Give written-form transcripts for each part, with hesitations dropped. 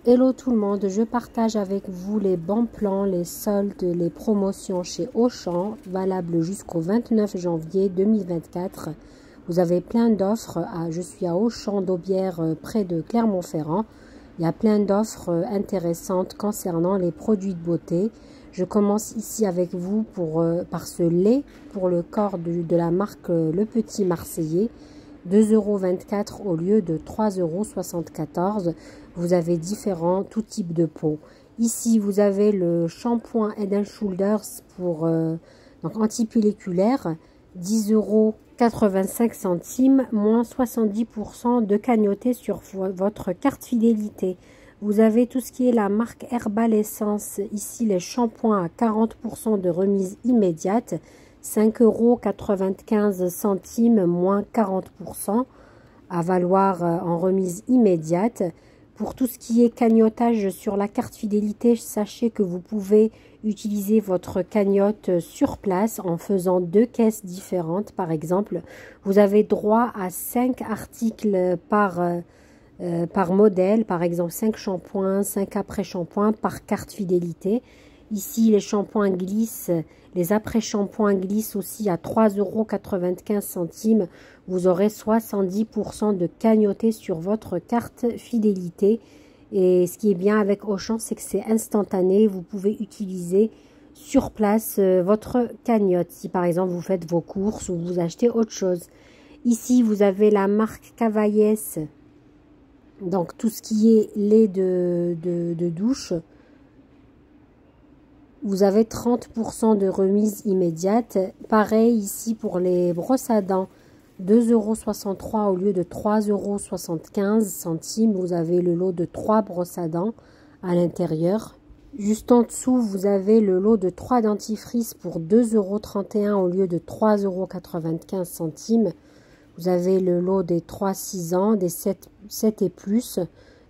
Hello tout le monde, je partage avec vous les bons plans, les soldes, les promotions chez Auchan, valables jusqu'au 29 janvier 2024. Vous avez plein d'offres, je suis à Auchan d'Aubière près de Clermont-Ferrand. Il y a plein d'offres intéressantes concernant les produits de beauté. Je commence ici avec vous par ce lait pour le corps de la marque Le Petit Marseillais. 2,24 € au lieu de 3,74 €. Vous avez tout type de peau. Ici, vous avez le shampoing Head & Shoulders pour donc antipelliculaire, 10,85 €, moins 70% de cagnoté sur votre carte fidélité. Vous avez tout ce qui est la marque Herbal Essence. Ici, les shampoings à 40% de remise immédiate. 5,95 €, moins 40%, à valoir en remise immédiate. Pour tout ce qui est cagnotage sur la carte fidélité, sachez que vous pouvez utiliser votre cagnotte sur place en faisant 2 caisses différentes. Par exemple, vous avez droit à 5 articles par modèle, par exemple 5 shampoings, 5 après-shampoings par carte fidélité. Ici, les shampoings glissent, les après-shampoings glissent aussi à 3,95 €. Vous aurez 70% de cagnoté sur votre carte fidélité. Et ce qui est bien avec Auchan, c'est que c'est instantané. Vous pouvez utiliser sur place votre cagnotte. Si par exemple, vous faites vos courses ou vous achetez autre chose. Ici, vous avez la marque Cavaillès. Donc, tout ce qui est lait de douche. Vous avez 30% de remise immédiate. Pareil ici pour les brosses à dents. 2,63 € au lieu de 3,75 €. Vous avez le lot de 3 brosses à dents à l'intérieur. Juste en dessous, vous avez le lot de 3 dentifrices pour 2,31 € au lieu de 3,95 €. Vous avez le lot des 3-6 ans, des 7 et plus.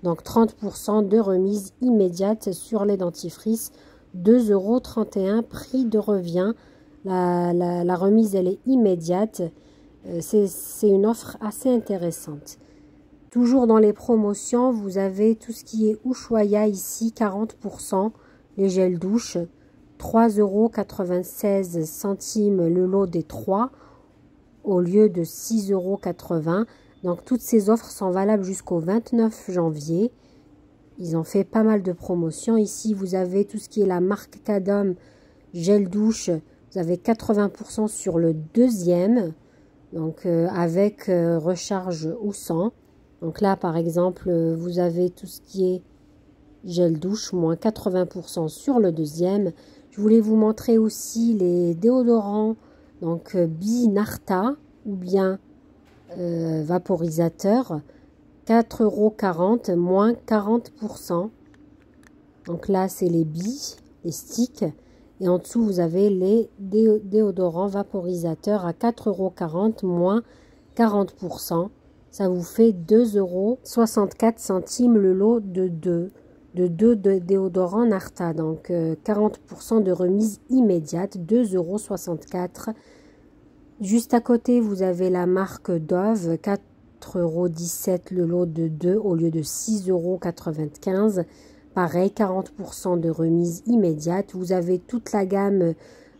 Donc 30% de remise immédiate sur les dentifrices. 2,31 €, prix de revient. La remise, elle est immédiate. C'est une offre assez intéressante. Toujours dans les promotions, vous avez tout ce qui est Ushuaïa ici, 40%. Les gels douche, 3,96 € le lot des 3 au lieu de 6,80 €. Donc toutes ces offres sont valables jusqu'au 29 janvier. Ils ont fait pas mal de promotions. Ici, vous avez tout ce qui est la marque Cadom gel douche. Vous avez 80% sur le deuxième. Donc, avec recharge ou sans. Donc là, par exemple, vous avez tout ce qui est gel douche, moins 80% sur le deuxième. Je voulais vous montrer aussi les déodorants. Donc, Binarta ou bien vaporisateur. 4,40 €, moins 40%. Donc là, c'est les billes, les sticks. Et en dessous, vous avez les déodorants vaporisateurs à 4,40 €, moins 40%. Ça vous fait 2,64 € le lot de 2 déodorants Narta. Donc 40% de remise immédiate, 2,64 €. Juste à côté, vous avez la marque Dove, 4,17 € le lot de 2 au lieu de 6,95 €. Pareil, 40% de remise immédiate. Vous avez toute la gamme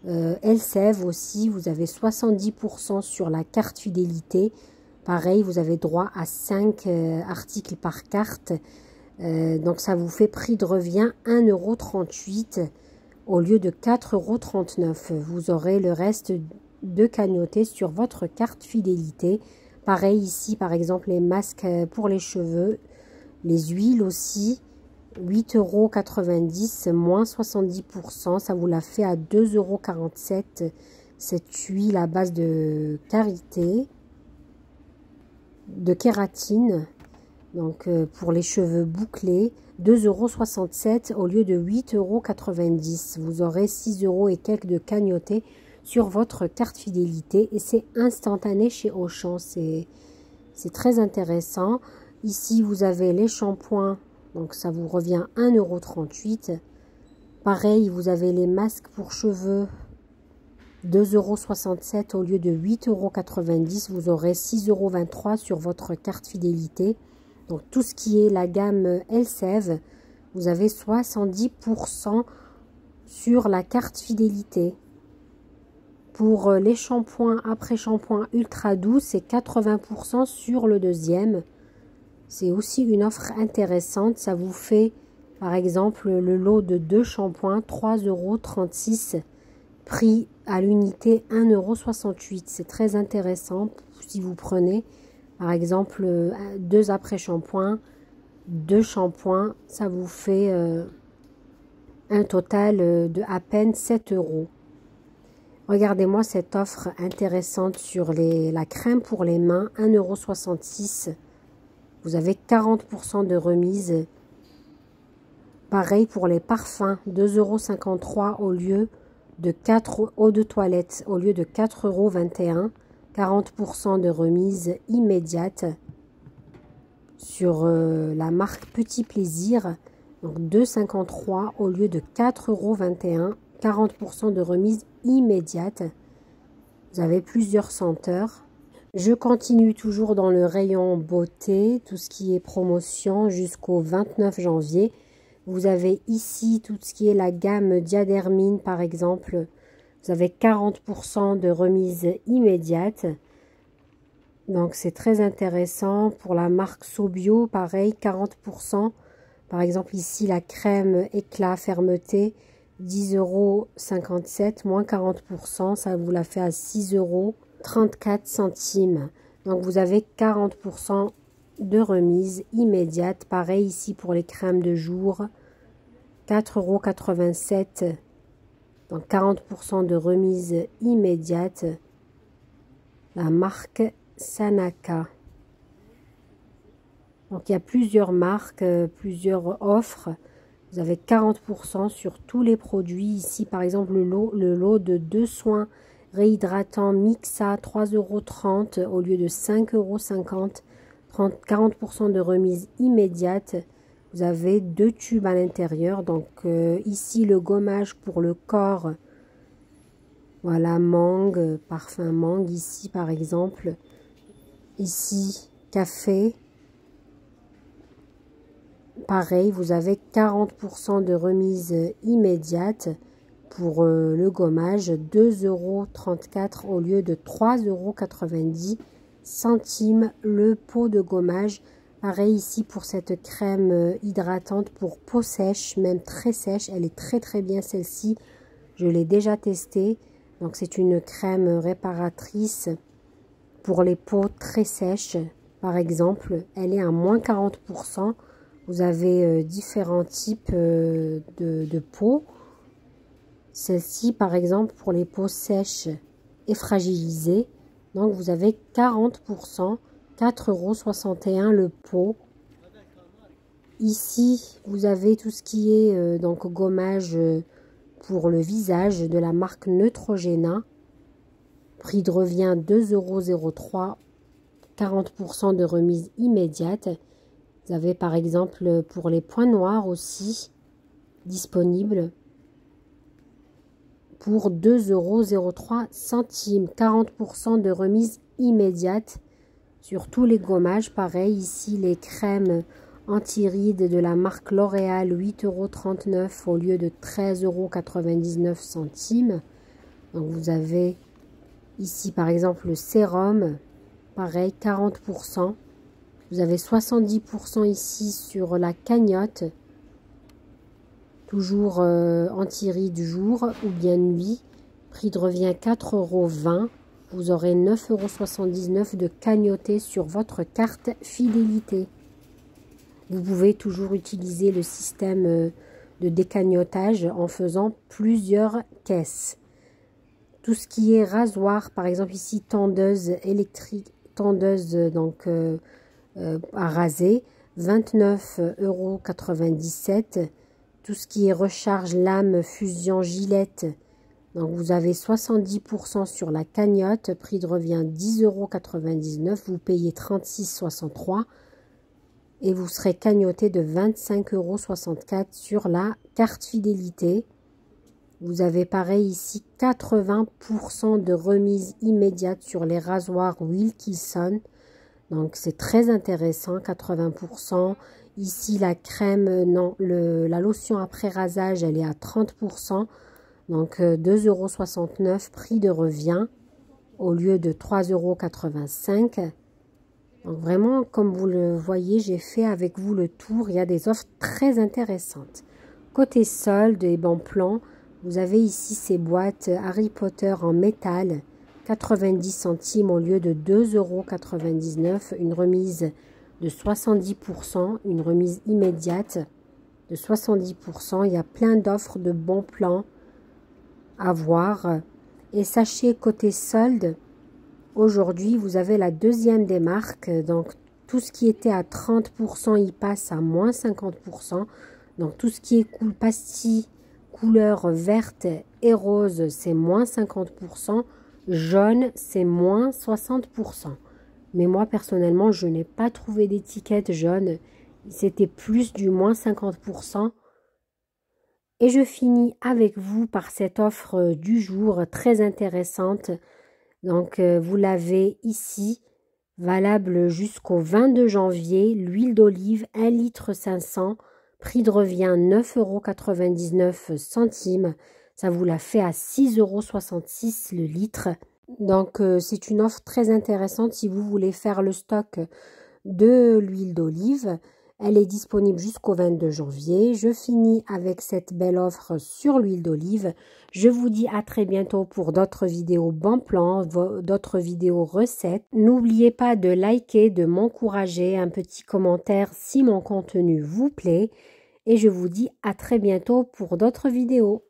Elseve aussi. Vous avez 70% sur la carte fidélité. Pareil, vous avez droit à 5 articles par carte. Donc, ça vous fait prix de revient 1,38 € au lieu de 4,39 €. Vous aurez le reste de cagnoté sur votre carte fidélité. Pareil ici, par exemple, les masques pour les cheveux, les huiles aussi, 8,90 €, moins 70%. Ça vous la fait à 2,47 €. Cette huile à base de karité, de kératine, donc pour les cheveux bouclés, 2,67 € au lieu de 8,90 €. Vous aurez 6 € et quelques de cagnoté sur votre carte fidélité et c'est instantané chez Auchan. C'est très intéressant. Ici, vous avez les shampoings, donc ça vous revient 1,38 €. Pareil, vous avez les masques pour cheveux, 2,67 € au lieu de 8,90 €. Vous aurez 6,23 € sur votre carte fidélité. Donc tout ce qui est la gamme Elseve, vous avez 70% sur la carte fidélité. Pour les shampoings après shampoing ultra doux, c'est 80% sur le deuxième. C'est aussi une offre intéressante. Ça vous fait, par exemple, le lot de 2 shampoings, 3,36 €, prix à l'unité 1,68 €. C'est très intéressant si vous prenez, par exemple, 2 après shampoing, 2 shampoings, ça vous fait un total de à peine 7 €. Regardez-moi cette offre intéressante sur la crème pour les mains, 1,66 €. Vous avez 40% de remise. Pareil pour les parfums, 2,53 € au lieu de 4 eau de toilette, au lieu de 4,21 €. 40% de remise immédiate sur la marque Petit Plaisir. Donc 2,53 € au lieu de 4,21 €. 40% de remise immédiate. Vous avez plusieurs senteurs. Je continue toujours dans le rayon beauté, tout ce qui est promotion jusqu'au 29 janvier. Vous avez ici tout ce qui est la gamme Diadermine par exemple. Vous avez 40% de remise immédiate. Donc c'est très intéressant. Pour la marque Sobio, pareil, 40%. Par exemple ici la crème éclat fermeté, 10,57 €, moins 40%, ça vous la fait à 6,34 €. Donc vous avez 40% de remise immédiate. Pareil ici pour les crèmes de jour, 4,87 €. Donc 40% de remise immédiate. La marque Sanaka. Donc il y a plusieurs marques, plusieurs offres. Vous avez 40% sur tous les produits. Ici, par exemple, le lot de 2 soins réhydratants Mixa, 3,30 € au lieu de 5,50 €. 40% de remise immédiate. Vous avez 2 tubes à l'intérieur. Donc, ici, le gommage pour le corps. Voilà, mangue, parfum mangue. Ici, par exemple. Ici, café. Pareil, vous avez 40% de remise immédiate pour le gommage, 2,34 € au lieu de 3,90 € le pot de gommage. Pareil ici pour cette crème hydratante pour peau sèche, même très sèche. Elle est très très bien celle-ci. Je l'ai déjà testée. Donc c'est une crème réparatrice pour les peaux très sèches. Par exemple, elle est à moins 40%. Vous avez différents types de peau. Celle-ci, par exemple, pour les peaux sèches et fragilisées. Donc, vous avez 40%, 4,61 € le pot. Ici, vous avez tout ce qui est donc gommage pour le visage de la marque Neutrogena. Prix de revient 2,03 €, 40% de remise immédiate. Vous avez par exemple pour les points noirs aussi disponible pour 2,03 €, 40% de remise immédiate sur tous les gommages. Pareil ici les crèmes anti-rides de la marque L'Oréal, 8,39 € au lieu de 13,99 €. Donc vous avez ici par exemple le sérum, pareil 40%. Vous avez 70% ici sur la cagnotte, toujours anti-rides jour ou bien nuit. Prix de revient 4,20 €. Vous aurez 9,79 € de cagnoté sur votre carte fidélité. Vous pouvez toujours utiliser le système de décagnotage en faisant plusieurs caisses. Tout ce qui est rasoir, par exemple ici tondeuse électrique, tondeuse donc à raser, 29,97 €. Tout ce qui est recharge lame fusion gilette, donc vous avez 70% sur la cagnotte, prix de revient 10,99 €, vous payez 36,63 € et vous serez cagnoté de 25,64 € sur la carte fidélité. Vous avez pareil ici 80% de remise immédiate sur les rasoirs Wilkinson. Donc c'est très intéressant, 80%. Ici, la crème, non, la lotion après rasage, elle est à 30%. Donc 2,69 €, prix de revient, au lieu de 3,85 €. Donc vraiment, comme vous le voyez, j'ai fait avec vous le tour. Il y a des offres très intéressantes. Côté solde et bon plan, vous avez ici ces boîtes Harry Potter en métal, 90 centimes au lieu de 2,99 €. Une remise de 70%, une remise immédiate de 70%. Il y a plein d'offres de bons plans à voir. Et sachez, côté solde, aujourd'hui, vous avez la deuxième des marques. Donc, tout ce qui était à 30%, il passe à moins 50%. Donc, tout ce qui est pastille, couleur verte et rose, c'est moins 50%. Jaune, c'est moins 60%. Mais moi, personnellement, je n'ai pas trouvé d'étiquette jaune. C'était plus du moins 50%. Et je finis avec vous par cette offre du jour très intéressante. Donc, vous l'avez ici, valable jusqu'au 22 janvier. L'huile d'olive, 1,5 litre, prix de revient 9,99 €. Ça vous la fait à 6,66 € le litre. Donc, c'est une offre très intéressante si vous voulez faire le stock de l'huile d'olive. Elle est disponible jusqu'au 22 janvier. Je finis avec cette belle offre sur l'huile d'olive. Je vous dis à très bientôt pour d'autres vidéos bon plan, d'autres vidéos recettes. N'oubliez pas de liker, de m'encourager, un petit commentaire si mon contenu vous plaît. Et je vous dis à très bientôt pour d'autres vidéos.